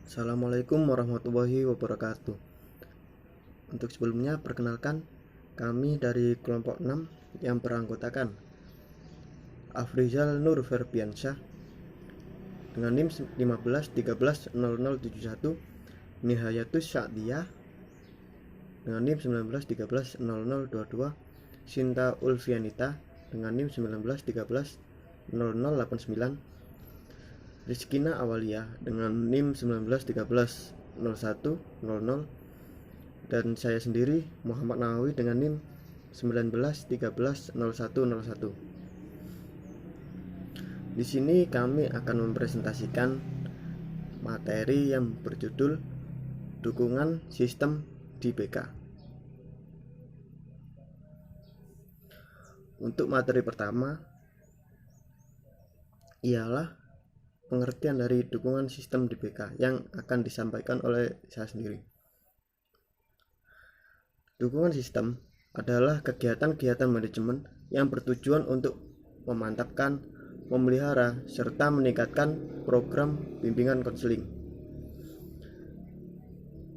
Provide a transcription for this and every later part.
Assalamualaikum warahmatullahi wabarakatuh. Untuk sebelumnya, perkenalkan, kami dari kelompok 6 yang beranggotakan Afrizal Nur Ferbiansyah dengan NIM 15130071, Nihayatus Sa'diyah dengan NIM 19130022, Sinta Ulfianita dengan NIM 19130089, Rizkina Awalia dengan NIM 19130100, dan saya sendiri Muhammad Nawawi dengan NIM 19130101. Di sini kami akan mempresentasikan materi yang berjudul dukungan sistem di BK. Untuk materi pertama ialah pengertian dari dukungan sistem di BK yang akan disampaikan oleh saya sendiri. Dukungan sistem adalah kegiatan-kegiatan manajemen yang bertujuan untuk memantapkan, memelihara, serta meningkatkan program bimbingan konseling.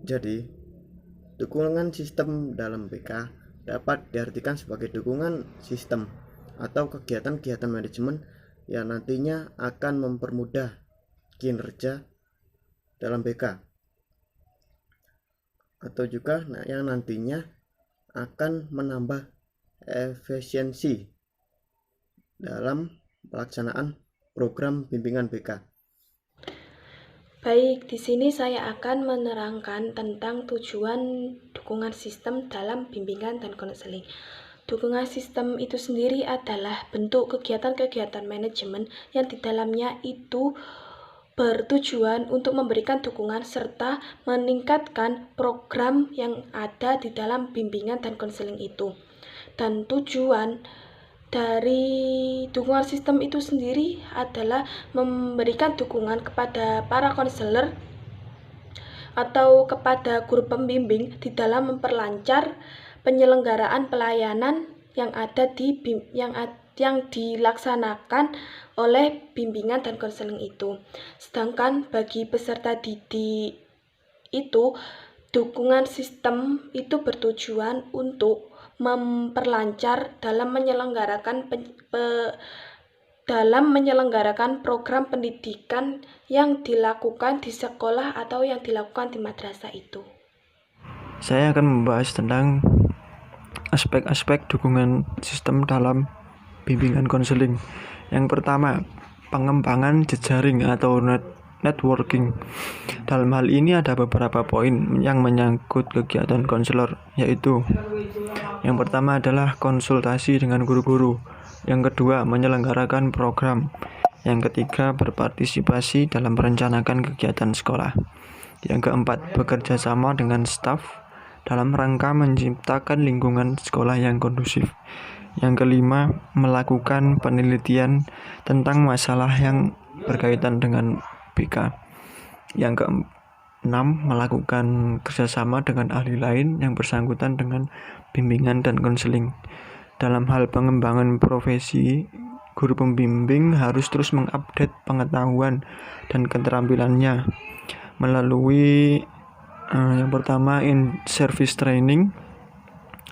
Jadi, dukungan sistem dalam BK dapat diartikan sebagai dukungan sistem atau kegiatan-kegiatan manajemen yang nantinya akan mempermudah kinerja dalam BK, atau juga yang nantinya akan menambah efisiensi dalam pelaksanaan program bimbingan BK. Baik, di sini saya akan menerangkan tentang tujuan dukungan sistem dalam bimbingan dan konseling. Dukungan sistem itu sendiri adalah bentuk kegiatan-kegiatan manajemen yang di dalamnya itu bertujuan untuk memberikan dukungan serta meningkatkan program yang ada di dalam bimbingan dan konseling itu. Dan tujuan dari dukungan sistem itu sendiri adalah memberikan dukungan kepada para konselor atau kepada guru pembimbing di dalam memperlancar penyelenggaraan pelayanan yang ada di yang dilaksanakan oleh bimbingan dan konseling itu. Sedangkan bagi peserta didik itu, dukungan sistem itu bertujuan untuk memperlancar dalam menyelenggarakan program pendidikan yang dilakukan di sekolah atau yang dilakukan di madrasah itu. Saya akan membahas tentang aspek-aspek dukungan sistem dalam bimbingan konseling. Yang pertama, pengembangan jejaring atau networking. Dalam hal ini ada beberapa poin yang menyangkut kegiatan konselor, yaitu yang pertama adalah konsultasi dengan guru-guru, yang kedua menyelenggarakan program, yang ketiga berpartisipasi dalam merencanakan kegiatan sekolah, yang keempat bekerja sama dengan staf dalam rangka menciptakan lingkungan sekolah yang kondusif, yang kelima melakukan penelitian tentang masalah yang berkaitan dengan BK, yang keenam melakukan kerjasama dengan ahli lain yang bersangkutan dengan bimbingan dan konseling. Dalam hal pengembangan profesi, guru pembimbing harus terus mengupdate pengetahuan dan keterampilannya melalui yang pertama in-service training,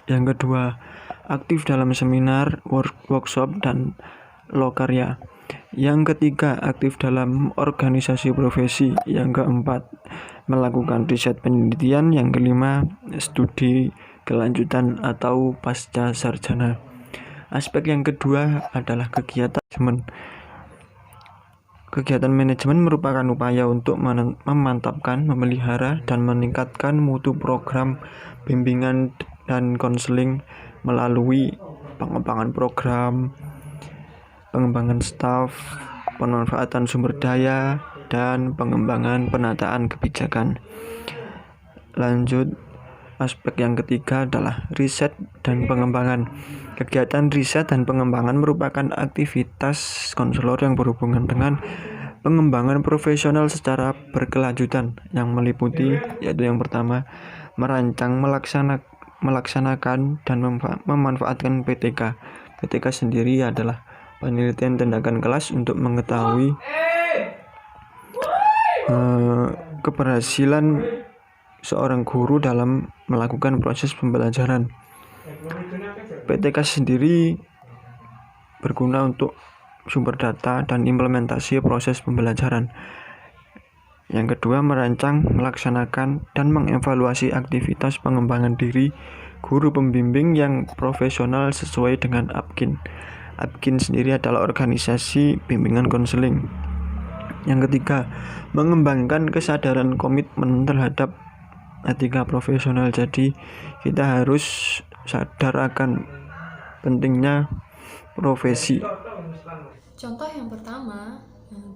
yang kedua aktif dalam seminar, workshop, dan lokarya, yang ketiga aktif dalam organisasi profesi, yang keempat melakukan riset penelitian, yang kelima studi kelanjutan atau pasca sarjana. Aspek yang kedua adalah kegiatan manajemen. Kegiatan manajemen merupakan upaya untuk memantapkan, memelihara, dan meningkatkan mutu program bimbingan dan konseling melalui pengembangan program, pengembangan staf, pemanfaatan sumber daya, dan pengembangan penataan kebijakan. Lanjut, aspek yang ketiga adalah riset dan pengembangan. Kegiatan riset dan pengembangan merupakan aktivitas konselor yang berhubungan dengan pengembangan profesional secara berkelanjutan yang meliputi, yaitu yang pertama, merancang, melaksanakan, dan memanfaatkan PTK. PTK sendiri adalah penelitian tindakan kelas untuk mengetahui keberhasilan seorang guru dalam melakukan proses pembelajaran. PTK sendiri berguna untuk sumber data dan implementasi proses pembelajaran. Yang kedua, merancang, melaksanakan, dan mengevaluasi aktivitas pengembangan diri guru pembimbing yang profesional sesuai dengan APKIN. APKIN sendiri adalah organisasi bimbingan konseling. Yang ketiga, mengembangkan kesadaran komitmen terhadap etika profesional. Jadi kita harus sadar akan pentingnya profesi. Contoh yang pertama,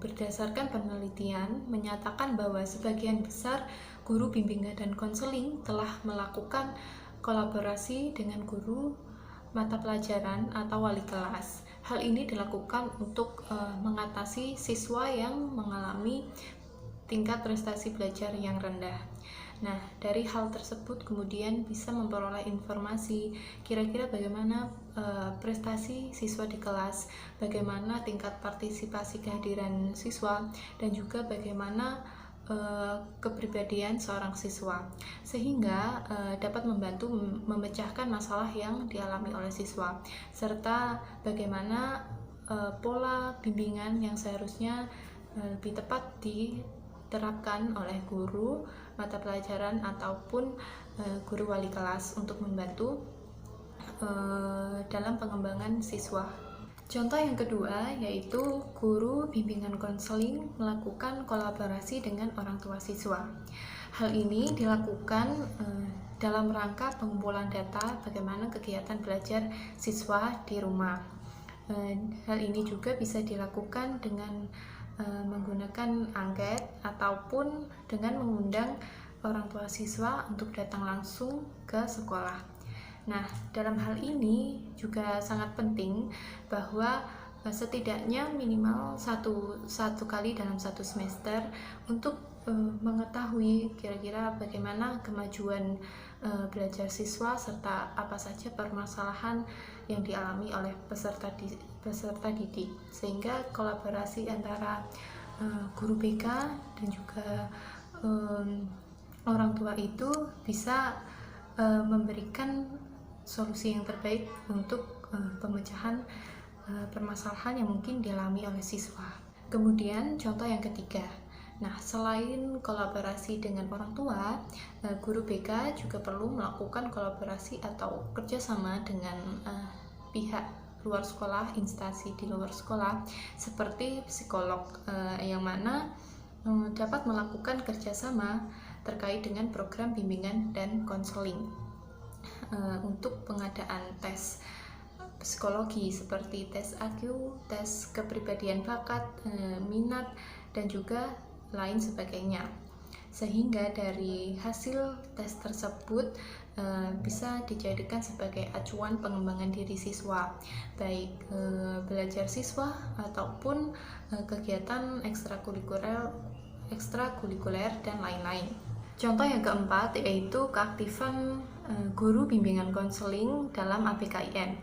berdasarkan penelitian menyatakan bahwa sebagian besar guru bimbingan dan konseling telah melakukan kolaborasi dengan guru mata pelajaran atau wali kelas. Hal ini dilakukan untuk mengatasi siswa yang mengalami tingkat prestasi belajar yang rendah. Nah, dari hal tersebut kemudian bisa memperoleh informasi kira-kira bagaimana prestasi siswa di kelas, bagaimana tingkat partisipasi kehadiran siswa, dan juga bagaimana kepribadian seorang siswa, sehingga dapat membantu memecahkan masalah yang dialami oleh siswa, serta bagaimana pola bimbingan yang seharusnya lebih tepat diterapkan oleh guru mata pelajaran ataupun guru wali kelas untuk membantu dalam pengembangan siswa. Contoh yang kedua yaitu guru bimbingan konseling melakukan kolaborasi dengan orang tua siswa. Hal ini dilakukan dalam rangka pengumpulan data bagaimana kegiatan belajar siswa di rumah. Hal ini juga bisa dilakukan dengan menggunakan angket ataupun dengan mengundang orang tua siswa untuk datang langsung ke sekolah. Nah, dalam hal ini juga sangat penting bahwa setidaknya minimal satu kali dalam satu semester untuk mengetahui kira-kira bagaimana kemajuan belajar siswa serta apa saja permasalahan yang dialami oleh peserta didik, sehingga kolaborasi antara guru BK dan juga orang tua itu bisa memberikan solusi yang terbaik untuk pemecahan permasalahan yang mungkin dialami oleh siswa. Kemudian contoh yang ketiga, nah selain kolaborasi dengan orang tua, guru BK juga perlu melakukan kolaborasi atau kerjasama dengan pihak luar sekolah, instansi di luar sekolah seperti psikolog, yang mana dapat melakukan kerjasama terkait dengan program bimbingan dan konseling untuk pengadaan tes psikologi seperti tes IQ, tes kepribadian bakat, minat, dan juga lain sebagainya. Sehingga dari hasil tes tersebut bisa dijadikan sebagai acuan pengembangan diri siswa, baik belajar siswa ataupun kegiatan ekstrakurikuler dan lain-lain. Contoh yang keempat yaitu keaktifan guru bimbingan konseling dalam ABKIN.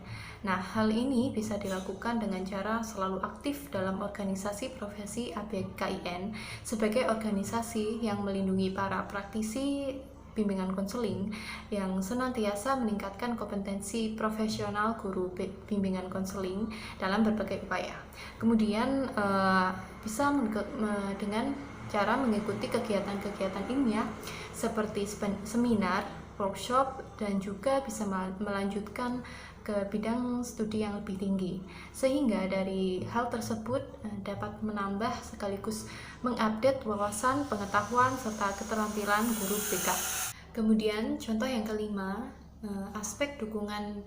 Nah, hal ini bisa dilakukan dengan cara selalu aktif dalam organisasi profesi ABKIN sebagai organisasi yang melindungi para praktisi bimbingan konseling yang senantiasa meningkatkan kompetensi profesional guru bimbingan konseling dalam berbagai upaya. Kemudian bisa dengan cara mengikuti kegiatan-kegiatan ilmiah seperti seminar, workshop, dan juga bisa melanjutkan ke bidang studi yang lebih tinggi, sehingga dari hal tersebut dapat menambah sekaligus mengupdate wawasan, pengetahuan, serta keterampilan guru BK. Kemudian contoh yang kelima, aspek dukungan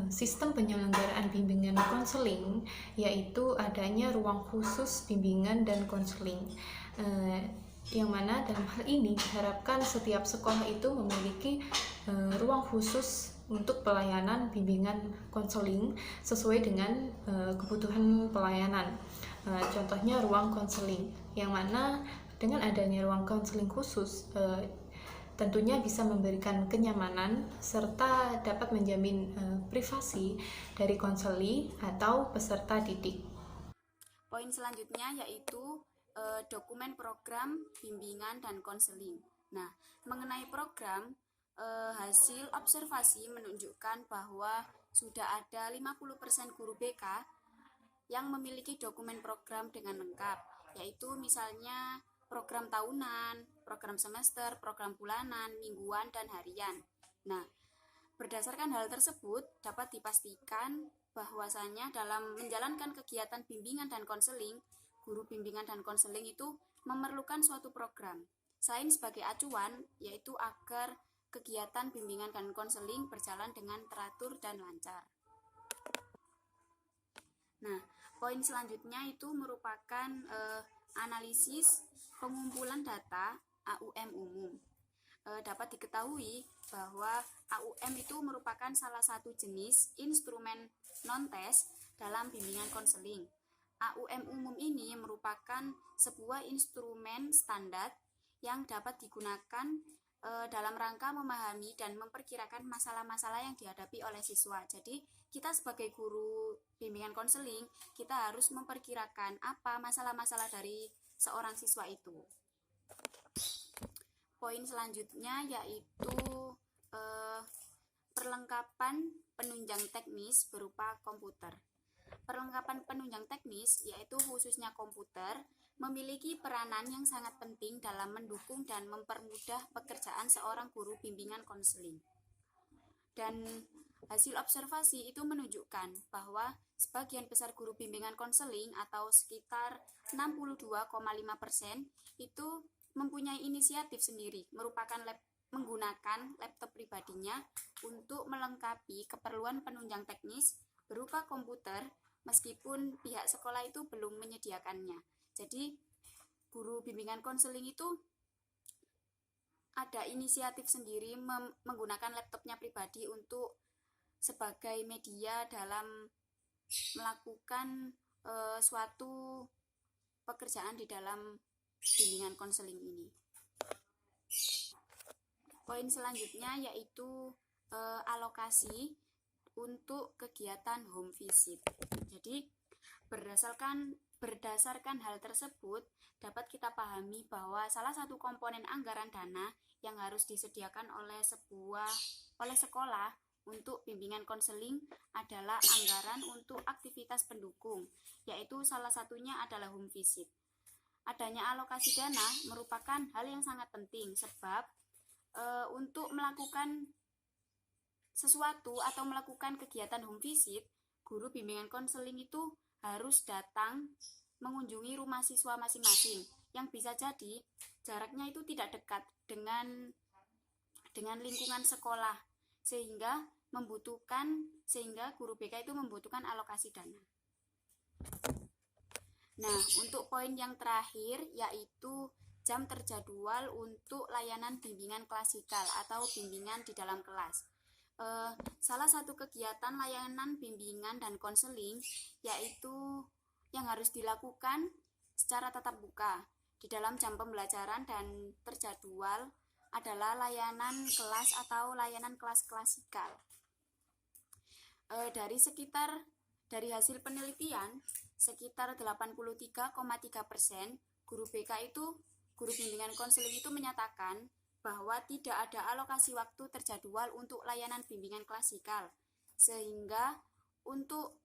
sistem penyelenggaraan bimbingan konseling, yaitu adanya ruang khusus bimbingan dan konseling, yang mana dalam hal ini diharapkan setiap sekolah itu memiliki ruang khusus untuk pelayanan bimbingan konseling sesuai dengan kebutuhan pelayanan. Contohnya ruang konseling, yang mana dengan adanya ruang konseling khusus tentunya bisa memberikan kenyamanan serta dapat menjamin privasi dari konseli atau peserta didik. Poin selanjutnya yaitu dokumen program bimbingan dan konseling. Nah, mengenai program, hasil observasi menunjukkan bahwa sudah ada 50% guru BK yang memiliki dokumen program dengan lengkap, yaitu misalnya program tahunan, program semester, program bulanan, mingguan, dan harian. Nah, berdasarkan hal tersebut, dapat dipastikan bahwasanya dalam menjalankan kegiatan bimbingan dan konseling, guru bimbingan dan konseling itu memerlukan suatu program. Selain sebagai acuan, yaitu agar kegiatan bimbingan dan konseling berjalan dengan teratur dan lancar. Nah, poin selanjutnya itu merupakan analisis pengumpulan data AUM umum. Dapat diketahui bahwa AUM itu merupakan salah satu jenis instrumen non-tes dalam bimbingan konseling. AUM umum ini merupakan sebuah instrumen standar yang dapat digunakan dalam rangka memahami dan memperkirakan masalah-masalah yang dihadapi oleh siswa. Jadi, kita sebagai guru bimbingan konseling, kita harus memperkirakan apa masalah-masalah dari seorang siswa itu. Poin selanjutnya yaitu perlengkapan penunjang teknis berupa komputer. Perlengkapan penunjang teknis, yaitu khususnya komputer, memiliki peranan yang sangat penting dalam mendukung dan mempermudah pekerjaan seorang guru bimbingan konseling. Dan hasil observasi itu menunjukkan bahwa sebagian besar guru bimbingan konseling atau sekitar 62,5% itu mempunyai inisiatif sendiri, menggunakan laptop pribadinya untuk melengkapi keperluan penunjang teknis berupa komputer, meskipun pihak sekolah itu belum menyediakannya. Jadi, guru bimbingan konseling itu ada inisiatif sendiri menggunakan laptopnya pribadi untuk sebagai media dalam melakukan suatu pekerjaan di dalam bimbingan konseling ini. Poin selanjutnya yaitu alokasi untuk kegiatan home visit. Jadi, berdasarkan hal tersebut, dapat kita pahami bahwa salah satu komponen anggaran dana yang harus disediakan oleh sekolah untuk bimbingan konseling adalah anggaran untuk aktivitas pendukung, yaitu salah satunya adalah home visit. Adanya alokasi dana merupakan hal yang sangat penting, sebab untuk melakukan sesuatu atau melakukan kegiatan home visit, guru bimbingan konseling itu harus datang mengunjungi rumah siswa masing-masing, yang bisa jadi jaraknya itu tidak dekat dengan lingkungan sekolah, sehingga guru BK itu membutuhkan alokasi dana. Nah, untuk poin yang terakhir yaitu jam terjadwal untuk layanan bimbingan klasikal atau bimbingan di dalam kelas. Salah satu kegiatan layanan bimbingan dan konseling yaitu yang harus dilakukan secara tatap muka di dalam jam pembelajaran dan terjadwal adalah layanan kelas atau layanan kelas klasikal. Dari hasil penelitian, sekitar 83,3% guru BK itu, guru bimbingan konseling itu menyatakan bahwa tidak ada alokasi waktu terjadwal untuk layanan bimbingan klasikal, sehingga untuk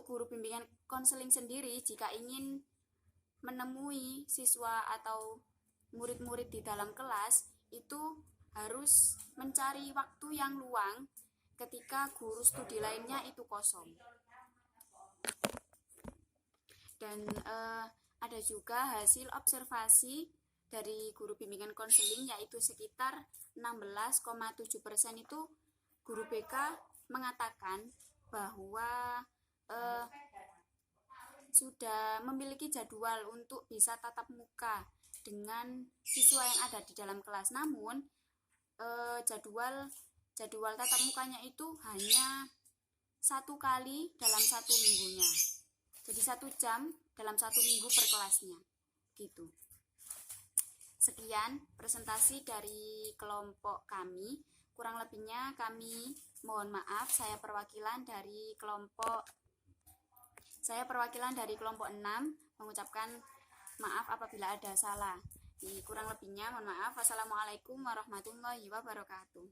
guru bimbingan konseling sendiri, jika ingin menemui siswa atau murid-murid di dalam kelas, itu harus mencari waktu yang luang ketika guru studi lainnya itu kosong. Dan ada juga hasil observasi dari guru bimbingan konseling, yaitu sekitar 16,7% itu guru BK mengatakan bahwa sudah memiliki jadwal untuk bisa tatap muka dengan siswa yang ada di dalam kelas. Namun jadwal tatap mukanya itu hanya 1 kali dalam 1 minggunya. Jadi 1 jam dalam 1 minggu per kelasnya. Gitu. Sekian presentasi dari kelompok kami. Kurang lebihnya kami mohon maaf. Saya perwakilan dari kelompok 6 mengucapkan maaf apabila ada salah. Kurang lebihnya mohon maaf. Wassalamualaikum warahmatullahi wabarakatuh.